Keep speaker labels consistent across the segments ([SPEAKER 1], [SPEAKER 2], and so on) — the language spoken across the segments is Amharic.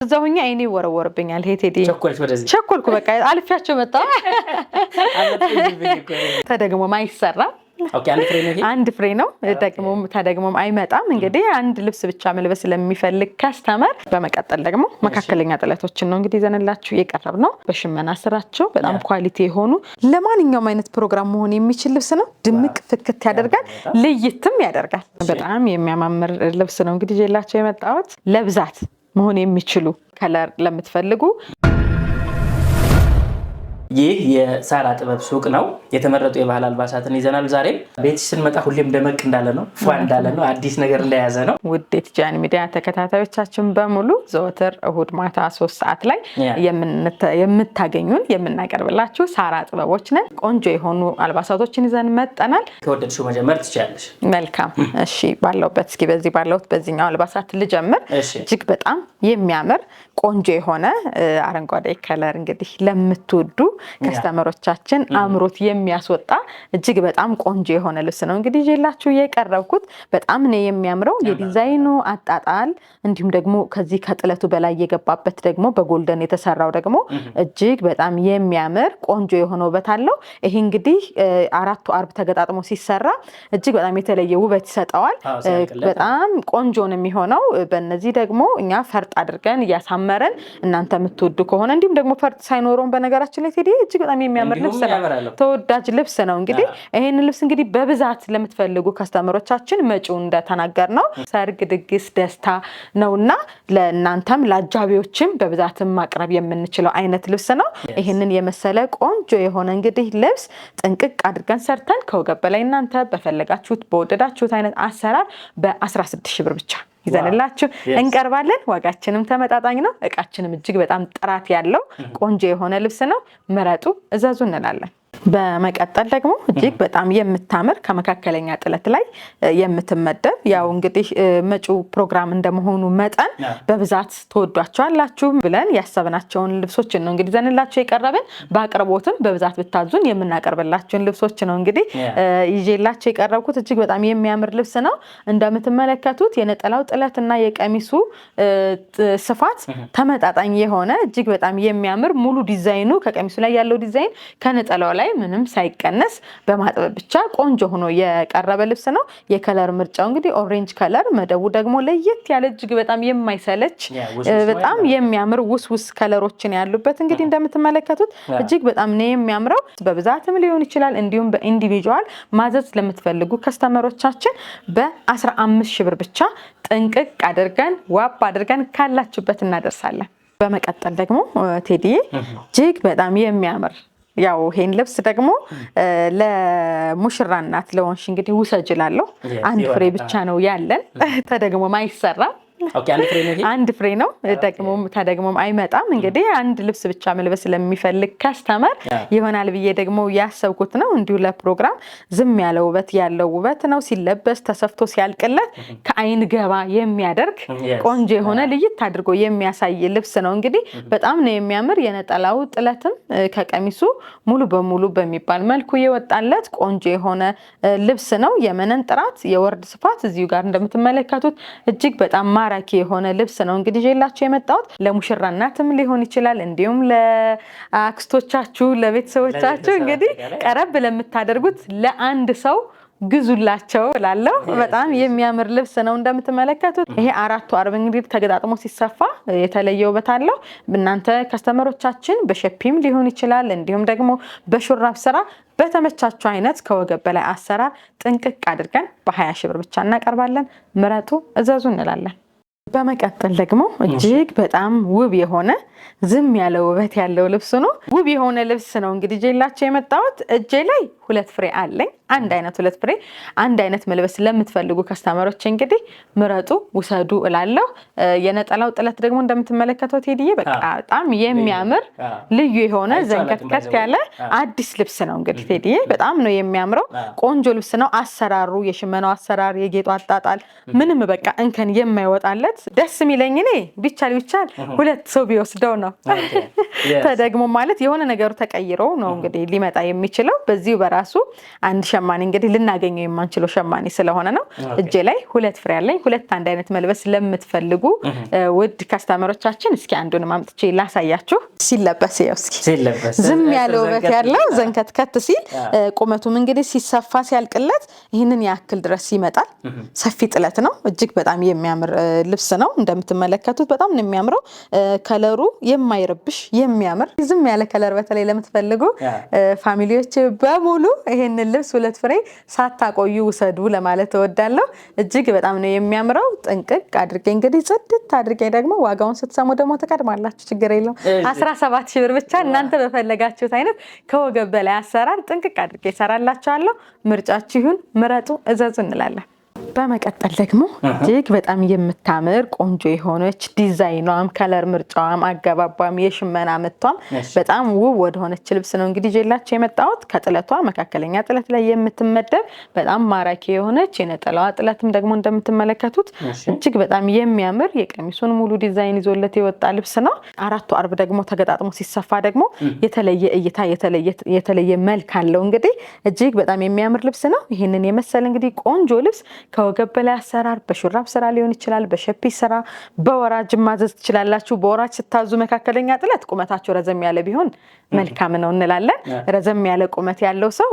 [SPEAKER 1] እዛውኛ አይኔ ወረወርብኛል ሄቴዲ ቸኮልኩ በቃ አልፊያቸው መጣ ተደግሞ ማይሰራ አንድ ፍሬ ነው ተደግሞም አይመጣም እንግዲህ አንድ ልብስ ብቻ መልበስ ለሚፈልግ ካስተመር በመቀጠል ደግሞ መካከለኛ ጥለቶችን ነው እንግዲህ ዘነላችሁ የቀረብነው በሽመና ስራቸው በጣም ኳሊቲ የሆኑ ለማንኛውም አይነት ፕሮግራም መሆን የሚችል ልብስ ነው ድምቅ ፍክት ያደርጋል ለይትም ያደርጋል በጣም የሚያማምር ልብስ ነው እንግዲህ ጀላችሁ የመጣሁት ለብዛት መሆን የሚችሉ ከለር ለምትፈልጉ
[SPEAKER 2] ይህ የሳራ ጥበብ ሱቅ ነው የተመረጡ የባህል አልባሳትን ይዘናል ዛሬ ቤትሽ ስንመጣ ሁሌም ደመቅ እንዳለ ነው ፏ እንዳለ ነው አዲስ ነገር እንደያዘ ነው
[SPEAKER 1] ውድ ጃን ሚዲያ ተከታታዮቻችን በሙሉ ዘወትር እሁድ ማታ 3 ሰዓት ላይ የምታገኙን የምናቀርብላችሁ ሳራ ጥበቦች ነን ቆንጆ የሆኑ አልባሳቶችን ይዘን መጣናል
[SPEAKER 2] ከወደድሽው መጀመር ትችያለሽ
[SPEAKER 1] መልካም እሺ ባለውበት እስኪ በዚህኛው አልባሳት ልጀምር እጅግ በጣም የሚያምር ቆንጆ የሆነ አረንጓዴ ከለር እንግዲህ ለምትወዱ ከስተመሮቻችን አምሮት የሚያስወጣ እጅግ በጣም ቆንጆ የሆነ ልብስ ነው እንግዲህ ጀላችሁ የቀረብኩት በጣም ነው የሚያምረው የዲዛይኑ አጣጣል እንዲሁም ደግሞ ከዚህ ከጥለቱ በላይ የገባበት ደግሞ በጎልደን የተሰራው ደግሞ እጅግ በጣም የሚያምር ቆንጆ የሆነ ውበት አለው ይሄ እንግዲህ አራቱ አርብ ተገጣጥሞ ሲሰራ እጅግ በጣም የተለየ ውበት ይሰጣዋል በጣም ቆንጆ ነው የሚሆነው በእነዚህ ደግሞ እኛ ፈርጥ አድርገን ያሳመረን እናንተ የምትወዱ ከሆነ እንዲሁም ደግሞ ፈርጥ ሳይኖረው በነገራችን ላይ ቴዲ እጅግ በጣም የሚያምር ልብስ ነው ተወዳጅ ልብስ ነው እንግዲህ ይሄን ልብስ እንግዲህ በብዛት ለምትፈልጉ ካስተመሮቻችን መጪው እንደተናገርነው ሰርግ ድግስ ደስታ ነውና ለእናንተም ለአጃቢዎችም በብዛትም ማቅረብ የምንችለው አይነት ልብስ ነው ይሄንን የመሰለ ቆንጆ የሆነ እንግዲህ ልብስ ጥንቅቅ አድርገን ሰርተን ከወገብ በላይ እናንተ በፈለጋችሁት በወደዳችሁት አይነት አሰራር በ16000 ብር ብቻ ይዘንላችሁ እንቀርባለን ዋጋችንም ተመጣጣኝ ነው እቃችንም እጅግ በጣም ጥራት ያለው ቆንጆ የሆነ ልብስ ነው መረጡ እዘዙ እንላለን በመቀጠል ደግሞ እጅግ በጣም የምታምር ከመካከለኛ ጥለት ላይ የምትመደብ ያው እንግዲህ መጪው ፕሮግራም እንደመሆኑ መጠን በብዛት ተወዷቸዋላችሁ ብለን ያሰብናቸውን ልብሶች ነው እንግዲህ ዘንላችሁ የቀረብን በአቅርቦትም በብዛት ብታዙን የምናቀርብላችሁን ልብሶች ነው እንግዲህ ይዤላችሁ የቀረብኩት እጅግ በጣም የሚያምር ልብስ ነው እንደምትመለከቱት የነጠላው ጥለትና የቀሚሱ ስፋት ተመጣጣኝ የሆነ እጅግ በጣም የሚያምር ሙሉ ዲዛይኑ ከቀሚሱ ላይ ያለው ዲዛይን ከነጠላው ላይ ምንም ሳይቀነስ በማጥበብ ብቻ ቆንጆ ሆኖ የቀረበ ልብስ ነው የከለር ምርጫው እንግዲህ ኦሬንጅ ከለር መደቡ ደግሞ ለየት ያለ እጅግ በጣም የማይሰለች በጣም የሚያምር ውስውስ ከለሮችን ያሉበት እንግዲህ እንደምትመለከቱት እጅግ በጣም ነው የሚያምረው በብዛትም ሊሆን ይችላል እንዲሁም በኢንዲቪጁዋል ማዘዝ ለምትፈልጉ ከስተመሮቻችን በ15000 ብር ብቻ ጥንቅቅ አድርገን ዋብ አድርገን ካላችሁበት እናደርሳለን በመቀጠል ደግሞ ቴዲዬ እጅግ በጣም የሚያምር ያው ይሄን ልብስ ደግሞ ለሙሽራ እናት ለወንሽ እንግዲህ ውሰጅላለሁ አንድ ፍሬ ብቻ ነው ያለን ተደግሞ ማይሰራ አንድ ፍሬ ነው ተደግሞም አይመጣም እንግዲህ አንድ ልብስ ብቻ መልበስ ለሚፈልግ ካስተመር ይሆናል ብዬ ደግሞ ያሰብኩት ነው እንዲሁ ለፕሮግራም ዝም ያለው ውበት ያለው ውበት ነው ሲለበስ ተሰፍቶ ሲያልቅለት ከአይን ገባ የሚያደርግ ቆንጆ የሆነ ልይት አድርጎ የሚያሳይ ልብስ ነው እንግዲህ በጣም ነው የሚያምር የነጠላው ጥለትም ከቀሚሱ ሙሉ በሙሉ በሚባል መልኩ የወጣለት ቆንጆ የሆነ ልብስ ነው የመነን ጥራት የወርድ ስፋት እዚሁ ጋር እንደምትመለከቱት እጅግ በጣም ማራኪ የሆነ ልብስ ነው እንግዲህ ጀላችሁ የመጣሁት ለሙሽራ እናትም ሊሆን ይችላል እንዲሁም ለአክስቶቻችሁ ለቤተሰቦቻችሁ እንግዲህ ቀረብ ለምታደርጉት ለአንድ ሰው ግዙላቸው እላለሁ በጣም የሚያምር ልብስ ነው እንደምትመለከቱት ይሄ አራቱ አርብ እንግዲህ ተገጣጥሞ ሲሰፋ የተለየ ውበት አለው እናንተ ከስተመሮቻችን በሸፒም ሊሆን ይችላል እንዲሁም ደግሞ በሹራብ ስራ በተመቻቹ አይነት ከወገብ በላይ አሰራር ጥንቅቅ አድርገን በ20000 ብር ብቻ እናቀርባለን ምረጡ እዘዙ እንላለን በመቀጠል ደግሞ እጅግ በጣም ውብ የሆነ ዝም ያለ ውበት ያለው ልብስ ነው ውብ የሆነ ልብስ ነው እንግዲህ ጀላችሁ የመጣሁት እጄ ላይ 2 ፍሬ አለኝ አንድ አይነት 2 ፍሬ አንድ አይነት መልበስ ለምትፈልጉ ከስተመሮች እንግዲህ ምረጡ ውሰዱ እላለሁ የነጠላው ጥለት ደግሞ እንደምትመለከቱት ቴዲዬ በቃ በጣም የሚያምር ልዩ የሆነ ዘንከትከት ያለ አዲስ ልብስ ነው እንግዲህ ቴዲዬ በጣም ነው የሚያምረው ቆንጆ ልብስ ነው አሰራሩ የሽመናው አሰራር የጌጡ አጣጣል ምንም በቃ እንከን የማይወጣለት ደስ የሚለኝ እኔ ቢቻል 2 ሰው ቢወስደው ነው ተደግሞ ማለት የሆነ ነገሩ ተቀይሮ ነው እንግዲህ ሊመጣ የሚችለው በዚሁ በራሱ አንድ ሸማኔ እንግዲህ ልናገኘው የማንችለው ሸማኔ ስለሆነ ነው። እጄ ላይ 2 ፍሬ አለኝ። 2 አንድ አይነት መልበስ ለምትፈልጉ ውድ ካስተመሮቻችን እስኪ አንዱን ማምጥቼ ላሳያችሁ። ሲለበስ ይኸው እስኪ ዝም ያለ ውበት ያለው ዘንከትከት ሲል ቁመቱም እንግዲህ ሲሰፋ ሲያልቅለት ይህንን ያክል ድረስ ይመጣል። ሰፊ ጥለት ነው። እጅግ በጣም የሚያምር ልብስ ነው። እንደምትመለከቱት በጣም ነው የሚያምረው። ከለሩ የማይረብሽ የሚያምር ዝም ያለ ከለር በተለይ ለምትፈልጉ ፋሚሊዎች በሙሉ ይሄንን ልብስ 2 ፍሬ ሳታቆዩ ውሰዱ ለማለት እወዳለሁ። እጅግ በጣም ነው የሚያምረው። ጥንቅቅ አድርጌ እንግዲህ ጽድት አድርጌ ደግሞ ዋጋውን ስትሰሙ ደግሞ ተቀድማላችሁ፣ ችግር የለውም። 17,000 ብር ብቻ እናንተ በፈለጋችሁት አይነት ከወገብ በላይ አሰራር ጥንቅቅ አድርጌ እሰራላችኋለሁ። ምርጫችሁ ይሁን፣ ምረጡ፣ እዘዙ እንላለን። በመቀጠል ደግሞ እጅግ በጣም የምታምር ቆንጆ የሆነች ዲዛይኗም ከለር ምርጫዋም አገባቧም የሽመና ምቷም በጣም ውብ ወደሆነች ልብስ ነው እንግዲህ ጀላችሁ የመጣሁት። ከጥለቷ መካከለኛ ጥለት ላይ የምትመደብ በጣም ማራኪ የሆነች የነጠላዋ ጥለትም ደግሞ እንደምትመለከቱት እጅግ በጣም የሚያምር የቀሚሱን ሙሉ ዲዛይን ይዞለት የወጣ ልብስ ነው። 4 አርብ ደግሞ ተገጣጥሞ ሲሰፋ ደግሞ የተለየ እይታ የተለየ መልክ አለው። እንግዲህ እጅግ በጣም የሚያምር ልብስ ነው። ይህንን የመሰለ እንግዲህ ቆንጆ ልብስ ከወገብ በላይ አሰራር በሹራብ ስራ ሊሆን ይችላል፣ በሸፒ ስራ፣ በወራጅ ማዘዝ ትችላላችሁ። በወራጅ ስታዙ መካከለኛ ጥለት ቁመታቸው ረዘም ያለ ቢሆን መልካም ነው እንላለን። ረዘም ያለ ቁመት ያለው ሰው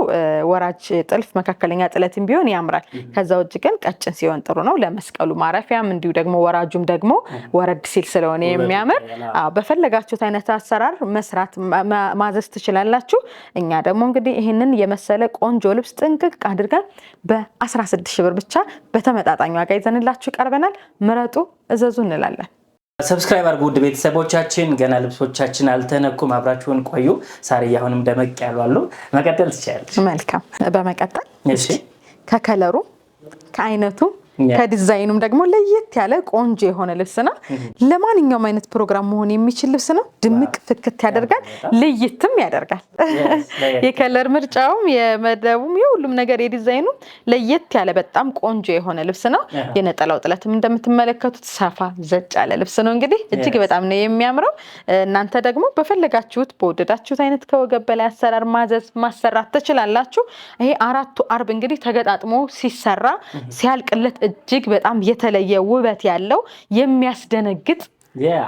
[SPEAKER 1] ወራጅ ጥልፍ መካከለኛ ጥለትም ቢሆን ያምራል። ከዛ ውጭ ግን ቀጭን ሲሆን ጥሩ ነው። ለመስቀሉ ማረፊያም እንዲሁ ደግሞ ወራጁም ደግሞ ወረድ ሲል ስለሆነ የሚያምር በፈለጋችሁት አይነት አሰራር መስራት ማዘዝ ትችላላችሁ። እኛ ደግሞ እንግዲህ ይህንን የመሰለ ቆንጆ ልብስ ጥንቅቅ አድርገን በ16,000 ብር ብቻ በተመጣጣኝ ዋጋ ይዘንላችሁ ቀርበናል። ምረጡ፣ እዘዙ እንላለን።
[SPEAKER 2] ሰብስክራይብ አድርጉ ውድ ቤተሰቦቻችን። ገና ልብሶቻችን አልተነኩም፣ አብራችሁን ቆዩ። ሳርዬ አሁንም ደመቅ ያሉ አሉ። መቀጠል ትችላለች።
[SPEAKER 1] መልካም። በመቀጠል ከከለሩ ከአይነቱ ከዲዛይኑም ደግሞ ለየት ያለ ቆንጆ የሆነ ልብስ ነው። ለማንኛውም አይነት ፕሮግራም መሆን የሚችል ልብስ ነው። ድምቅ ፍክት ያደርጋል፣ ለየትም ያደርጋል። የከለር ምርጫውም የመደቡም የሁሉም ነገር የዲዛይኑ ለየት ያለ በጣም ቆንጆ የሆነ ልብስ ነው። የነጠላው ጥለትም እንደምትመለከቱት ሰፋ ዘጭ ያለ ልብስ ነው። እንግዲህ እጅግ በጣም ነው የሚያምረው። እናንተ ደግሞ በፈለጋችሁት በወደዳችሁት አይነት ከወገብ በላይ አሰራር ማዘዝ ማሰራት ትችላላችሁ። ይሄ 4 አርብ እንግዲህ ተገጣጥሞ ሲሰራ ሲያልቅለት እጅግ በጣም የተለየ ውበት ያለው የሚያስደነግጥ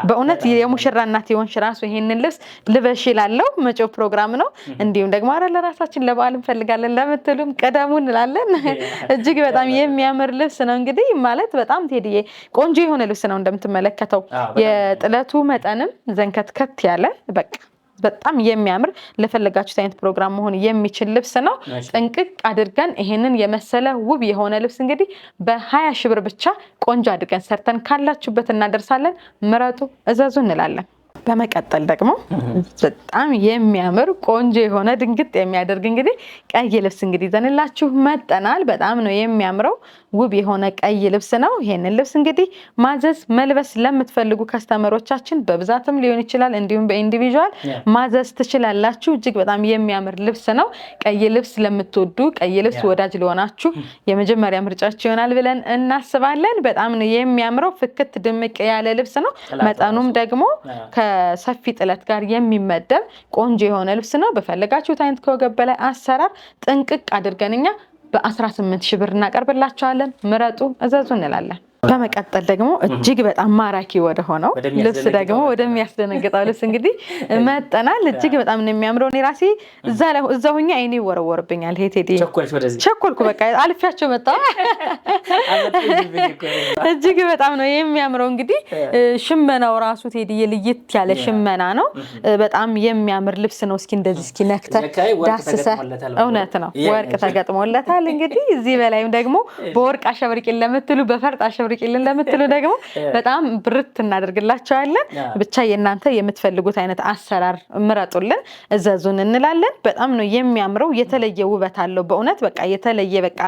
[SPEAKER 1] በእውነት የሙሽራ እናት የሆንሽ ራሱ ይሄንን ልብስ ልበሽ ይላለው። መጪው ፕሮግራም ነው። እንዲሁም ደግሞ አረ ለራሳችን ለበዓል እንፈልጋለን ለምትሉም ቀደሙ እንላለን። እጅግ በጣም የሚያምር ልብስ ነው። እንግዲህ ማለት በጣም ቴዲዬ ቆንጆ የሆነ ልብስ ነው። እንደምትመለከተው የጥለቱ መጠንም ዘንከትከት ያለ በቃ በጣም የሚያምር ለፈለጋችሁት አይነት ፕሮግራም መሆን የሚችል ልብስ ነው። ጥንቅቅ አድርገን ይሄንን የመሰለ ውብ የሆነ ልብስ እንግዲህ በ20,000 ብር ብቻ ቆንጆ አድርገን ሰርተን ካላችሁበት እናደርሳለን። ምረጡ፣ እዘዙ እንላለን። በመቀጠል ደግሞ በጣም የሚያምር ቆንጆ የሆነ ድንግጥ የሚያደርግ እንግዲህ ቀይ ልብስ እንግዲህ ዘንላችሁ መጠናል። በጣም ነው የሚያምረው። ውብ የሆነ ቀይ ልብስ ነው። ይሄንን ልብስ እንግዲህ ማዘዝ መልበስ ለምትፈልጉ ከስተመሮቻችን በብዛትም ሊሆን ይችላል፣ እንዲሁም በኢንዲቪጁዋል ማዘዝ ትችላላችሁ። እጅግ በጣም የሚያምር ልብስ ነው። ቀይ ልብስ ለምትወዱ ቀይ ልብስ ወዳጅ ለሆናችሁ የመጀመሪያ ምርጫችሁ ይሆናል ብለን እናስባለን። በጣም ነው የሚያምረው። ፍክት ድምቅ ያለ ልብስ ነው። መጠኑም ደግሞ ከሰፊ ጥለት ጋር የሚመደብ ቆንጆ የሆነ ልብስ ነው። በፈለጋችሁት አይነት ከወገብ በላይ አሰራር ጥንቅቅ አድርገንኛ በ18,000 ብር እናቀርብላችኋለን። ምረጡ፣ እዘዙ እንላለን። በመቀጠል ደግሞ እጅግ በጣም ማራኪ ወደ ሆነው ልብስ ደግሞ ወደሚያስደነግጠው ልብስ እንግዲህ መጠናል። እጅግ በጣም ነው የሚያምረው። እኔ ራሴ እዛ ሆኜ አይኔ ወረወርብኛል። ይሄ ቴዲ ቸኮልኩ፣ በቃ አልፊያቸው መጣ። እጅግ በጣም ነው የሚያምረው። እንግዲህ ሽመናው ራሱ ቴዲ ለየት ያለ ሽመና ነው። በጣም የሚያምር ልብስ ነው። እስኪ እንደዚህ እስኪ ነክተ ዳስሰ እውነት ነው ወርቅ ተገጥሞለታል። እንግዲህ እዚህ በላይም ደግሞ በወርቅ አሸብርቂን ለምትሉ በፈርጥ አሸብርቂልን ለምትሉ ደግሞ በጣም ብርት እናደርግላችኋለን። ብቻ የእናንተ የምትፈልጉት አይነት አሰራር ምረጡልን፣ እዘዙን እንላለን። በጣም ነው የሚያምረው። የተለየ ውበት አለው። በእውነት በቃ የተለየ በቃ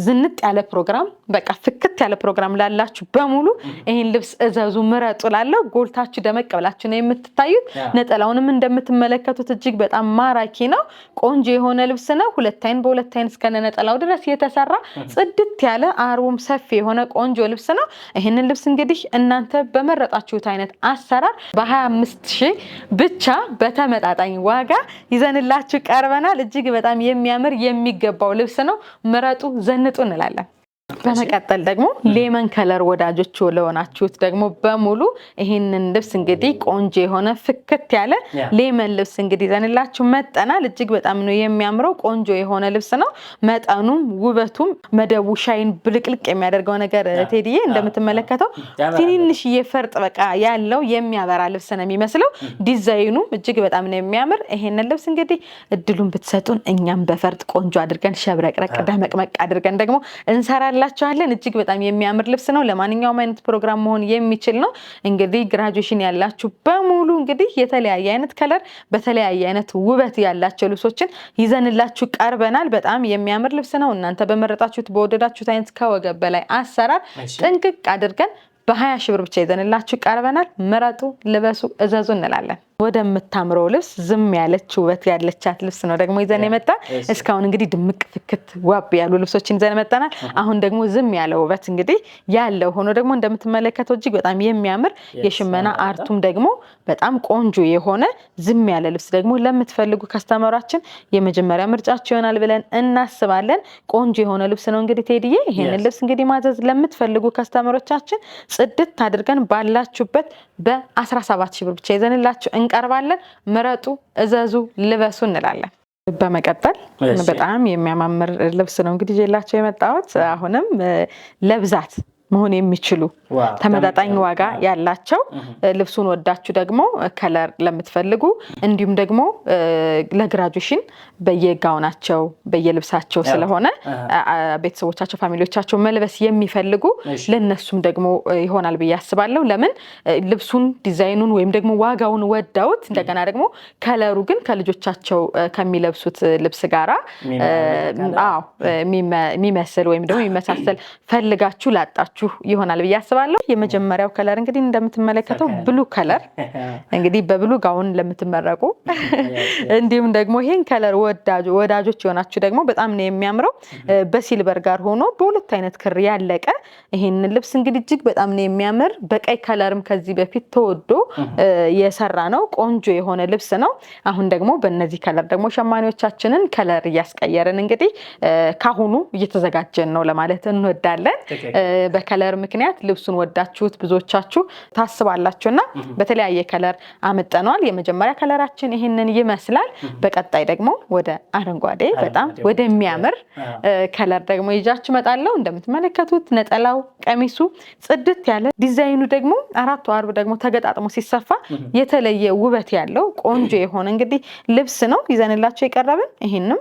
[SPEAKER 1] ዝንጥ ያለ ፕሮግራም በቃ ፍክት ያለ ፕሮግራም ላላችሁ በሙሉ ይሄን ልብስ እዘዙ፣ ምረጡ ላለው ጎልታችሁ ደመቅ ብላችሁ ነው የምትታዩት። ነጠላውንም እንደምትመለከቱት እጅግ በጣም ማራኪ ነው። ቆንጆ የሆነ ልብስ ነው። 2 አይን በ2 አይን እስከ ነጠላው ድረስ የተሰራ ጽድት ያለ አርቡም ሰፊ የሆነ ቆንጆ ልብስ ልብስ ነው። ይሄንን ልብስ እንግዲህ እናንተ በመረጣችሁት አይነት አሰራር በ25000 ብቻ በተመጣጣኝ ዋጋ ይዘንላችሁ ቀርበናል። እጅግ በጣም የሚያምር የሚገባው ልብስ ነው። ምረጡ፣ ዘንጡ እንላለን። በመቀጠል ደግሞ ሌመን ከለር ወዳጆች ለሆናችሁት ደግሞ በሙሉ ይሄንን ልብስ እንግዲህ ቆንጆ የሆነ ፍክት ያለ ሌመን ልብስ እንግዲህ ዘንላችሁ መጠናል። እጅግ በጣም ነው የሚያምረው። ቆንጆ የሆነ ልብስ ነው። መጠኑም ውበቱም መደቡ ሻይን ብልቅልቅ የሚያደርገው ነገር ቴዲዬ እንደምትመለከተው ትንንሽዬ ፈርጥ በቃ ያለው የሚያበራ ልብስ ነው የሚመስለው። ዲዛይኑ እጅግ በጣም ነው የሚያምር። ይሄንን ልብስ እንግዲህ እድሉን ብትሰጡን እኛም በፈርጥ ቆንጆ አድርገን ሸብረቅረቅ ደመቅመቅ አድርገን ደግሞ እንሰራላችኋለን። እጅግ በጣም የሚያምር ልብስ ነው። ለማንኛውም አይነት ፕሮግራም መሆን የሚችል ነው። እንግዲህ ግራጁዌሽን ያላችሁ በሙሉ እንግዲህ የተለያየ አይነት ከለር በተለያየ አይነት ውበት ያላቸው ልብሶችን ይዘንላችሁ ቀርበናል። በጣም የሚያምር ልብስ ነው። እናንተ በመረጣችሁት በወደዳችሁት አይነት ከወገብ በላይ አሰራር ጥንቅቅ አድርገን በ20000 ብር ብቻ ይዘንላችሁ ቀርበናል። ምረጡ፣ ልበሱ፣ እዘዙ እንላለን። ወደምታምረው ልብስ ዝም ያለች ውበት ያለቻት ልብስ ነው ደግሞ ይዘን የመጣ። እስካሁን እንግዲህ ድምቅ ፍክት ዋብ ያሉ ልብሶችን ይዘን መጣናል። አሁን ደግሞ ዝም ያለ ውበት እንግዲህ ያለው ሆኖ ደግሞ እንደምትመለከተው እጅግ በጣም የሚያምር የሽመና አርቱም ደግሞ በጣም ቆንጆ የሆነ ዝም ያለ ልብስ ደግሞ ለምትፈልጉ ከስተመራችን የመጀመሪያ ምርጫችሁ ይሆናል ብለን እናስባለን። ቆንጆ የሆነ ልብስ ነው እንግዲህ ቴዲዬ። ይሄንን ልብስ እንግዲህ ማዘዝ ለምትፈልጉ ከስተመሮቻችን ጽድት አድርገን ባላችሁበት በ17000 ብር ብቻ ይዘንላችሁ እንቀርባለን። ምረጡ፣ እዘዙ፣ ልበሱ እንላለን። በመቀጠል በጣም የሚያማምር ልብስ ነው እንግዲህ ይዤላችሁ የመጣሁት። አሁንም ለብዛት መሆን የሚችሉ ተመጣጣኝ ዋጋ ያላቸው ልብሱን ወዳችሁ ደግሞ ከለር ለምትፈልጉ እንዲሁም ደግሞ ለግራጁዌሽን በየጋውናቸው በየልብሳቸው ስለሆነ ቤተሰቦቻቸው ፋሚሊዎቻቸው መልበስ የሚፈልጉ ለነሱም ደግሞ ይሆናል ብዬ አስባለሁ። ለምን ልብሱን ዲዛይኑን ወይም ደግሞ ዋጋውን ወዳውት እንደገና ደግሞ ከለሩ ግን ከልጆቻቸው ከሚለብሱት ልብስ ጋራ የሚመስል ወይም ደግሞ የሚመሳሰል ፈልጋችሁ ላጣችሁ ይሆናል ብዬ አስባለሁ። የመጀመሪያው ከለር እንግዲህ እንደምትመለከተው ብሉ ከለር እንግዲህ በብሉ ጋውን ለምትመረቁ እንዲሁም ደግሞ ይሄን ከለር ወዳጆች የሆናችሁ ደግሞ በጣም ነው የሚያምረው። በሲልቨር ጋር ሆኖ በሁለት አይነት ክር ያለቀ ይሄን ልብስ እንግዲህ እጅግ በጣም ነው የሚያምር። በቀይ ከለርም ከዚህ በፊት ተወዶ የሰራ ነው። ቆንጆ የሆነ ልብስ ነው። አሁን ደግሞ በእነዚህ ከለር ደግሞ ሸማኔዎቻችንን ከለር እያስቀየርን እንግዲህ ካሁኑ እየተዘጋጀን ነው ለማለት እንወዳለን። በከለር ምክንያት ልብሱን ወዳችሁት ብዙዎቻችሁ ታስባላችሁና በተለያየ ከለር አመጣነዋል። የመጀመሪያ ከለራችን ይሄንን ይመስላል። በቀጣይ ደግሞ ወደ አረንጓዴ በጣም ወደሚያምር ከለር ደግሞ ይዣችሁ መጣለሁ። እንደምትመለከቱት ነጠላው ቀሚሱ ጽድት ያለ ዲዛይኑ ደግሞ አራቱ አርብ ደግሞ ተገጣጥሞ ሲሰፋ የተለየ ውበት ያለው ቆንጆ የሆነ እንግዲህ ልብስ ነው ይዘንላችሁ የቀረብን። ይሄንም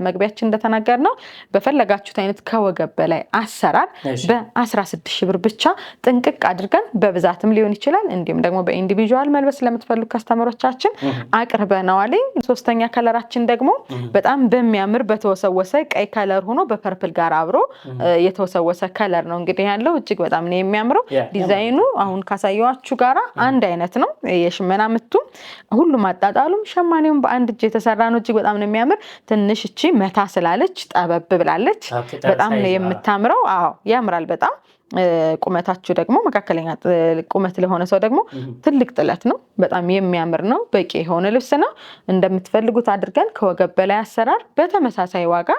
[SPEAKER 1] መግቢያችን እንደተናገርነው በፈለጋችሁት አይነት ከወገብ በላይ አሰራር በ16000 ብር ብቻ ጥንቅቅ አድርገን በብዛትም ሊሆን ይችላል እንዲሁም ደግሞ በኢንዲቪጁዋል መልበስ ለምትፈልጉ ከስተመሮቻችን አቅርበናል። ሶስተኛ ከለራችን ደግሞ በጣም በሚያምር በተወሰወሰ ቀይ ከለር ሆኖ በፐርፕል ጋር አብሮ የተወሰወሰ ከለር ነው እንግዲህ ያለው። እጅግ በጣም ነው የሚያምረው። ዲዛይኑ አሁን ካሳየዋችሁ ጋራ አንድ አይነት ነው። የሽመና ምቱም ሁሉም አጣጣሉም ሸማኔውም በአንድ እጅ የተሰራ ነው። እጅግ በጣም ነው የሚያምር። ትንሽ እቺ መታ ስላለች ጠበብ ብላለች። በጣም ነው የምታምረው። ያምራል በጣም። ቁመታችሁ ደግሞ መካከለኛ ቁመት ለሆነ ሰው ደግሞ ትልቅ ጥለት ነው። በጣም የሚያምር ነው። በቂ የሆነ ልብስ ነው። እንደምትፈልጉት አድርገን ከወገብ በላይ አሰራር በተመሳሳይ ዋጋ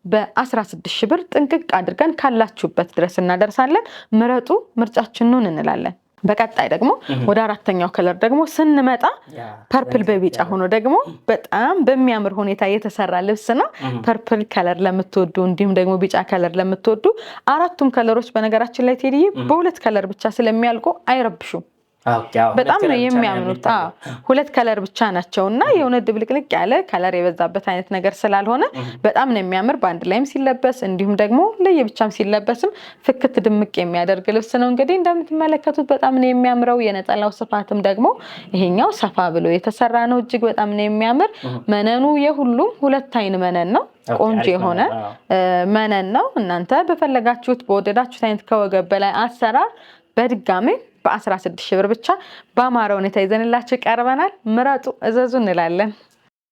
[SPEAKER 1] በ16000 ብር ጥንቅቅ አድርገን ካላችሁበት ድረስ እናደርሳለን። ምረጡ፣ ምርጫችንን እንላለን። በቀጣይ ደግሞ ወደ አራተኛው ከለር ደግሞ ስንመጣ ፐርፕል በቢጫ ሆኖ ደግሞ በጣም በሚያምር ሁኔታ የተሰራ ልብስ ነው። ፐርፕል ከለር ለምትወዱ እንዲሁም ደግሞ ቢጫ ከለር ለምትወዱ አራቱም ከለሮች በነገራችን ላይ ቴዲዬ በሁለት ከለር ብቻ ስለሚያልቁ አይረብሹም። በጣም ነው የሚያምኑት። ሁለት ከለር ብቻ ናቸውና የሆነ ድብልቅልቅ ያለ ከለር የበዛበት አይነት ነገር ስላልሆነ በጣም ነው የሚያምር። በአንድ ላይም ሲለበስ እንዲሁም ደግሞ ለየብቻም ሲለበስም ፍክት ድምቅ የሚያደርግ ልብስ ነው። እንግዲህ እንደምትመለከቱት በጣም ነው የሚያምረው። የነጠላው ስፋትም ደግሞ ይሄኛው ሰፋ ብሎ የተሰራ ነው። እጅግ በጣም ነው የሚያምር። መነኑ የሁሉም ሁለት አይን መነን ነው። ቆንጆ የሆነ መነን ነው። እናንተ በፈለጋችሁት በወደዳችሁት አይነት ከወገብ በላይ አሰራር በድጋሚ በ16000 ብር ብቻ በአማረ ሁኔታ ይዘንላችሁ ቀርበናል። ምረጡ፣ እዘዙ እንላለን።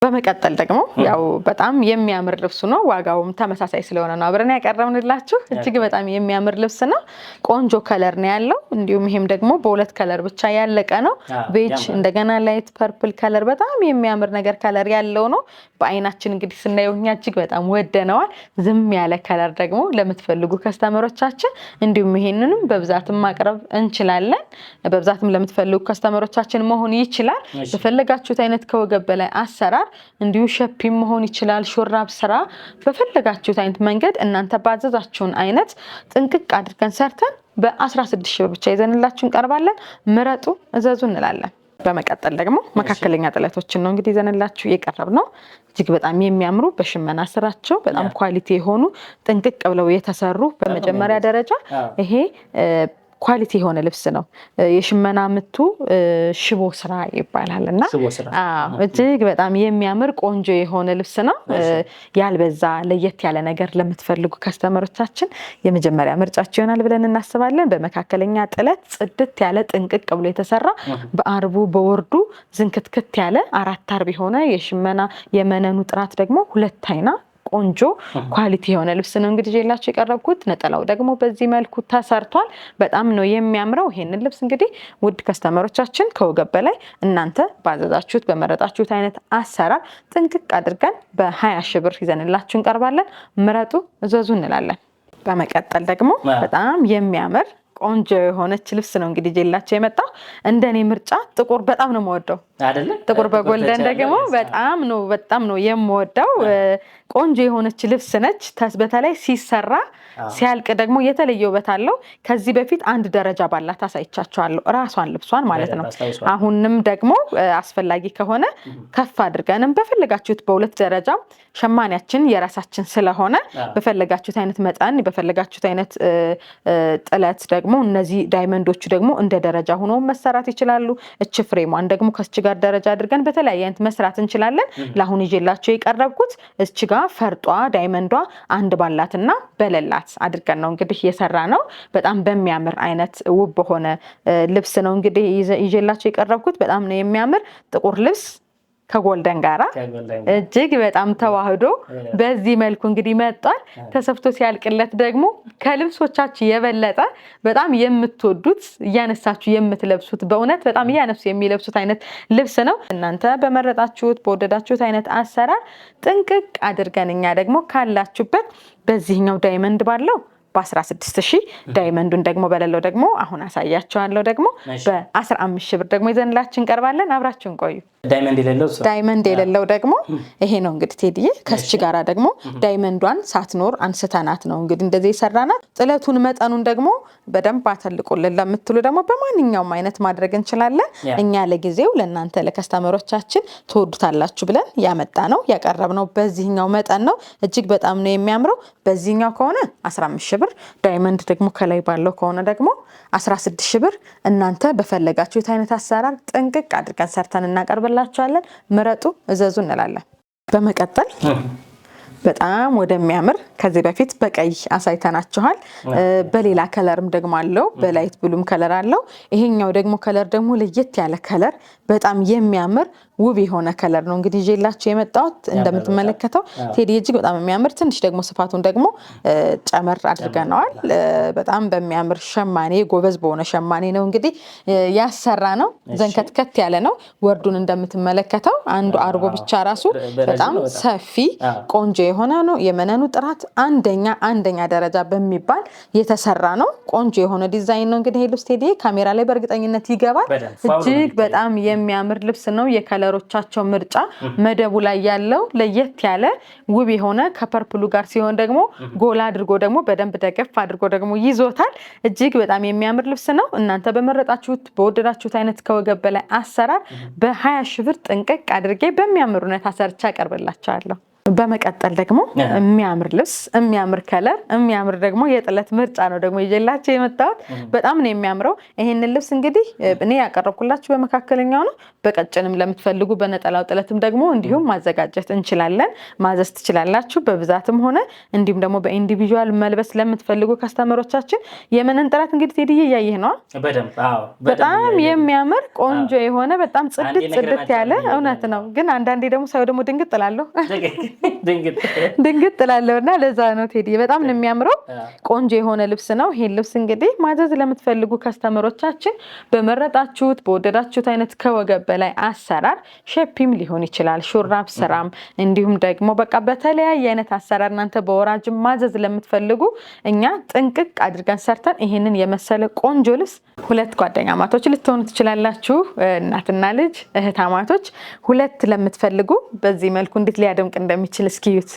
[SPEAKER 1] በመቀጠል ደግሞ ያው በጣም የሚያምር ልብስ ነው። ዋጋውም ተመሳሳይ ስለሆነ ነው አብረን ያቀረብንላችሁ። እጅግ በጣም የሚያምር ልብስ ነው። ቆንጆ ከለር ነው ያለው። እንዲሁም ይሄም ደግሞ በሁለት ከለር ብቻ ያለቀ ነው። ቤጅ እንደገና ላይት ፐርፕል ከለር በጣም የሚያምር ነገር ከለር ያለው ነው። በአይናችን እንግዲህ ስናየው እኛ እጅግ በጣም ወደነዋል። ዝም ያለ ከለር ደግሞ ለምትፈልጉ ከስተመሮቻችን እንዲሁም ይሄንንም በብዛትም ማቅረብ እንችላለን። በብዛትም ለምትፈልጉ ከስተመሮቻችን መሆን ይችላል። በፈለጋችሁት አይነት ከወገብ በላይ አሰራር እንዲሁ ሸፒም መሆን ይችላል። ሹራብ ስራ በፈለጋችሁት አይነት መንገድ እናንተ ባዘዛችሁን አይነት ጥንቅቅ አድርገን ሰርተን በ16 ሺህ ብር ብቻ ይዘንላችሁ እንቀርባለን። ምረጡ፣ እዘዙ እንላለን። በመቀጠል ደግሞ መካከለኛ ጥለቶችን ነው እንግዲህ ይዘንላችሁ የቀረብነው። እጅግ በጣም የሚያምሩ በሽመና ስራቸው በጣም ኳሊቲ የሆኑ ጥንቅቅ ብለው የተሰሩ በመጀመሪያ ደረጃ ይሄ ኳሊቲ የሆነ ልብስ ነው። የሽመና ምቱ ሽቦ ስራ ይባላል እና እጅግ በጣም የሚያምር ቆንጆ የሆነ ልብስ ነው። ያልበዛ ለየት ያለ ነገር ለምትፈልጉ ከስተመሮቻችን የመጀመሪያ ምርጫችሁ ይሆናል ብለን እናስባለን። በመካከለኛ ጥለት ጽድት ያለ ጥንቅቅ ብሎ የተሰራ በአርቡ በወርዱ ዝንክትክት ያለ 4 አርብ የሆነ የሽመና የመነኑ ጥራት ደግሞ 2 አይና ቆንጆ ኳሊቲ የሆነ ልብስ ነው እንግዲህ ይዤላችሁ የቀረብኩት። ነጠላው ደግሞ በዚህ መልኩ ተሰርቷል። በጣም ነው የሚያምረው። ይሄንን ልብስ እንግዲህ ውድ ከስተመሮቻችን ከወገብ በላይ እናንተ ባዘዛችሁት በመረጣችሁት አይነት አሰራር ጥንቅቅ አድርገን በ20 ሺህ ብር ይዘንላችሁ እንቀርባለን። ምረጡ፣ እዘዙ እንላለን። በመቀጠል ደግሞ በጣም የሚያምር ቆንጆ የሆነች ልብስ ነው እንግዲህ ይዤላችሁ የመጣው። እንደኔ ምርጫ ጥቁር በጣም ነው የምወደው አይደለ? ጥቁር በጎልደን ደግሞ በጣም ነው የምወደው። ቆንጆ የሆነች ልብስ ነች። በተለይ ሲሰራ ሲያልቅ ደግሞ የተለየ ውበት አለው። ከዚህ በፊት አንድ ደረጃ ባላት አሳይቻችኋለሁ፣ ራሷን ልብሷን ማለት ነው። አሁንም ደግሞ አስፈላጊ ከሆነ ከፍ አድርገንም በፈለጋችሁት በሁለት ደረጃ ሸማኔያችን የራሳችን ስለሆነ በፈለጋችሁት አይነት መጠን በፈለጋችሁት አይነት ጥለት ደግሞ እነዚህ ዳይመንዶቹ ደግሞ እንደ ደረጃ ሆኖ መሰራት ይችላሉ። እች ፍሬሟን ደግሞ ከስች ጋር ደረጃ አድርገን በተለያየ አይነት መስራት እንችላለን። ለአሁን ይዤላችሁ የቀረብኩት እች ጋር ፈርጧ ዳይመንዷ አንድ ባላትና በሌላት አድርገን ነው እንግዲህ የሰራ ነው። በጣም በሚያምር አይነት ውብ በሆነ ልብስ ነው እንግዲህ ይዤላችሁ የቀረብኩት። በጣም ነው የሚያምር ጥቁር ልብስ ከጎልደን ጋራ እጅግ በጣም ተዋህዶ በዚህ መልኩ እንግዲህ መጣል። ተሰፍቶ ሲያልቅለት ደግሞ ከልብሶቻችሁ የበለጠ በጣም የምትወዱት እያነሳችሁ የምትለብሱት በእውነት በጣም እያነሱ የሚለብሱት አይነት ልብስ ነው። እናንተ በመረጣችሁት በወደዳችሁት አይነት አሰራር ጥንቅቅ አድርገን እኛ ደግሞ ካላችሁበት በዚህኛው ዳይመንድ ባለው በ16 ሺህ ዳይመንዱን ደግሞ በሌለው ደግሞ አሁን አሳያችኋለሁ ደግሞ በ15 ሺህ ብር ደግሞ ይዘንላችሁ እንቀርባለን። አብራችሁን ቆዩ። ዳይመንድ የሌለው ደግሞ ይሄ ነው እንግዲህ ቴዲዬ። ከስች ጋራ ደግሞ ዳይመንዷን ሳትኖር አንስተናት ነው እንግዲህ እንደዚህ የሰራናት። ጥለቱን መጠኑን ደግሞ በደንብ አተልቁልን ለምትሉ ደግሞ በማንኛውም አይነት ማድረግ እንችላለን። እኛ ለጊዜው ለእናንተ ለከስተመሮቻችን ትወዱታላችሁ ብለን ያመጣ ነው ያቀረብነው በዚህኛው መጠን ነው። እጅግ በጣም ነው የሚያምረው። በዚህኛው ከሆነ 15 ሺህ ብር፣ ዳይመንድ ደግሞ ከላይ ባለው ከሆነ ደግሞ 16 ሺህ ብር። እናንተ በፈለጋችሁት አይነት አሰራር ጥንቅቅ አድርገን ሰርተን እናቀርብላችኋለን። ምረጡ፣ እዘዙ እንላለን። በመቀጠል በጣም ወደሚያምር ከዚህ በፊት በቀይ አሳይተናችኋል። በሌላ ከለርም ደግሞ አለው፣ በላይት ብሉም ከለር አለው። ይሄኛው ደግሞ ከለር ደግሞ ለየት ያለ ከለር በጣም የሚያምር ውብ የሆነ ከለር ነው እንግዲህ ይዤላችሁ የመጣሁት። እንደምትመለከተው ቴዲ እጅግ በጣም የሚያምር ትንሽ ደግሞ ስፋቱን ደግሞ ጨመር አድርገነዋል። በጣም በሚያምር ሸማኔ ጎበዝ በሆነ ሸማኔ ነው እንግዲህ ያሰራ ነው። ዘንከትከት ያለ ነው። ወርዱን እንደምትመለከተው አንዱ አርቦ ብቻ ራሱ በጣም ሰፊ ቆንጆ የሆነ ነው። የመነኑ ጥራት አንደኛ ደረጃ በሚባል የተሰራ ነው። ቆንጆ የሆነ ዲዛይን ነው እንግዲህ ልብስ ቴዲ ካሜራ ላይ በእርግጠኝነት ይገባል። እጅግ በጣም የሚያምር ልብስ ነው። የከለሮቻቸው ምርጫ መደቡ ላይ ያለው ለየት ያለ ውብ የሆነ ከፐርፕሉ ጋር ሲሆን ደግሞ ጎላ አድርጎ ደግሞ በደንብ ደገፍ አድርጎ ደግሞ ይዞታል። እጅግ በጣም የሚያምር ልብስ ነው። እናንተ በመረጣችሁት በወደዳችሁት አይነት ከወገብ በላይ አሰራር በ20 ሺህ ብር ጥንቅቅ አድርጌ በሚያምር ሁኔታ ሰርቻ አቀርብላችኋለሁ። በመቀጠል ደግሞ የሚያምር ልብስ የሚያምር ከለር የሚያምር ደግሞ የጥለት ምርጫ ነው ደግሞ ይዤላችሁ የመጣሁት በጣም ነው የሚያምረው ይሄንን ልብስ እንግዲህ እኔ ያቀረብኩላችሁ በመካከለኛው ነው በቀጭንም ለምትፈልጉ በነጠላው ጥለትም ደግሞ እንዲሁም ማዘጋጀት እንችላለን ማዘዝ ትችላላችሁ በብዛትም ሆነ እንዲሁም ደግሞ በኢንዲቪጁዋል መልበስ ለምትፈልጉ ከስተመሮቻችን የመነን ጥራት እንግዲህ ቴዲዬ እያየህ ነው በጣም የሚያምር ቆንጆ የሆነ በጣም ጽድት ያለ እውነት ነው ግን አንዳንዴ ደግሞ ሰው ደግሞ ድንግጥ ጥላለሁ ድንግጥ ጥላለውና ለዛ ነው ቴዲ በጣም ነው የሚያምረው ቆንጆ የሆነ ልብስ ነው ይሄ ልብስ እንግዲህ ማዘዝ ለምትፈልጉ ከስተመሮቻችን በመረጣችሁት በወደዳችሁት አይነት ከወገብ በላይ አሰራር ሼፒም ሊሆን ይችላል ሹራብ ስራም እንዲሁም ደግሞ በቃ በተለያየ አይነት አሰራር እናንተ በወራጅ ማዘዝ ለምትፈልጉ እኛ ጥንቅቅ አድርገን ሰርተን ይሄንን የመሰለ ቆንጆ ልብስ ሁለት ጓደኛ ማቶች ልትሆኑ ትችላላችሁ እናትና ልጅ እህታማቶች ሁለት ለምትፈልጉ በዚህ መልኩ እንዴት ሊያደምቅ እንደሚችል እስኪዩት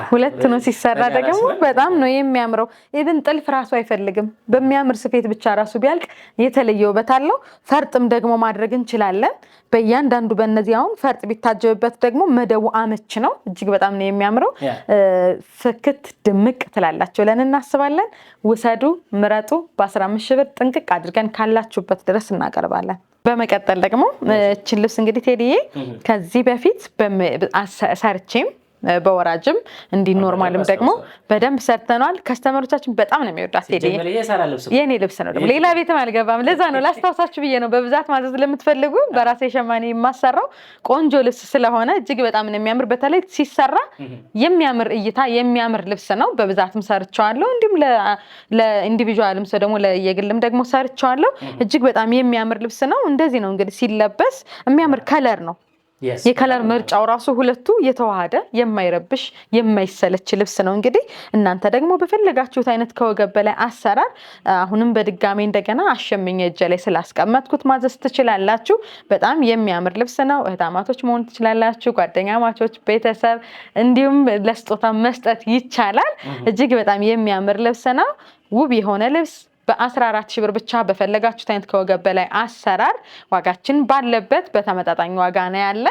[SPEAKER 1] ሁለት ነው ሲሰራ ደግሞ በጣም ነው የሚያምረው ኢቭን ጥልፍ ራሱ አይፈልግም በሚያምር ስፌት ብቻ ራሱ ቢያልቅ የተለየ ውበት አለው ፈርጥም ደግሞ ማድረግ እንችላለን በእያንዳንዱ በእነዚህ አሁን ፈርጥ ቢታጀብበት ደግሞ መደቡ አመች ነው እጅግ በጣም ነው የሚያምረው ፍክት ድምቅ ትላላችሁ ለን እናስባለን ውሰዱ ምረጡ በ15 ሺህ ብር ጥንቅቅ አድርገን ካላችሁበት ድረስ እናቀርባለን በመቀጠል ደግሞ እቺን ልብስ እንግዲህ ቴዲዬ ከዚህ በፊት ሰርቼም በወራጅም እንዲ ኖርማልም ደግሞ በደንብ ሰርተናል ከስተመሮቻችን በጣም ነው የሚወዳት ቴዲዬ የኔ ልብስ ነው ደግሞ ሌላ ቤትም አልገባም ለዛ ነው ላስታውሳችሁ ብዬ ነው በብዛት ማዘዝ ለምትፈልጉ በራሴ ሸማኔ የማሰራው ቆንጆ ልብስ ስለሆነ እጅግ በጣም ነው የሚያምር በተለይ ሲሰራ የሚያምር እይታ የሚያምር ልብስ ነው በብዛትም ሰርቻለሁ እንዲሁም ለኢንዲቪጁዋልም ሰው ደግሞ ለየግልም ደግሞ ሰርቻለሁ እጅግ በጣም የሚያምር ልብስ ነው እንደዚህ ነው እንግዲህ ሲለበስ የሚያምር ከለር ነው የከለር ምርጫው ራሱ ሁለቱ የተዋሃደ የማይረብሽ የማይሰለች ልብስ ነው እንግዲህ እናንተ ደግሞ በፈለጋችሁት አይነት ከወገብ በላይ አሰራር አሁንም በድጋሚ እንደገና አሸምኜ እጄ ላይ ስላስቀመጥኩት ማዘዝ ትችላላችሁ በጣም የሚያምር ልብስ ነው እህታማቶች መሆን ትችላላችሁ ጓደኛማቾች ቤተሰብ እንዲሁም ለስጦታ መስጠት ይቻላል እጅግ በጣም የሚያምር ልብስ ነው ውብ የሆነ ልብስ በ14 ሺህ ብር ብቻ በፈለጋችሁት አይነት ከወገብ በላይ አሰራር ዋጋችን ባለበት በተመጣጣኝ ዋጋ ነው ያለ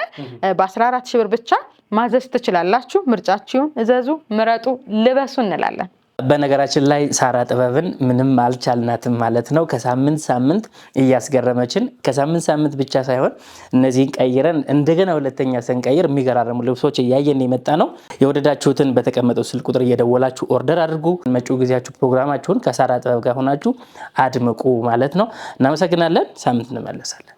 [SPEAKER 1] በ14 ሺህ ብር ብቻ ማዘዝ ትችላላችሁ ምርጫችሁን እዘዙ ምረጡ ልበሱ እንላለን
[SPEAKER 2] በነገራችን ላይ ሳራ ጥበብን ምንም አልቻልናትም ማለት ነው ከሳምንት ሳምንት እያስገረመችን ከሳምንት ሳምንት ብቻ ሳይሆን እነዚህን ቀይረን እንደገና ሁለተኛ ሰንቀይር የሚገራረሙ ልብሶች እያየን የመጣ ነው የወደዳችሁትን በተቀመጠው ስልክ ቁጥር እየደወላችሁ ኦርደር አድርጉ መጪው ጊዜያችሁ ፕሮግራማችሁን ከሳራ ጥበብ ጋር ሆናችሁ አድምቁ ማለት ነው እናመሰግናለን ሳምንት እንመለሳለን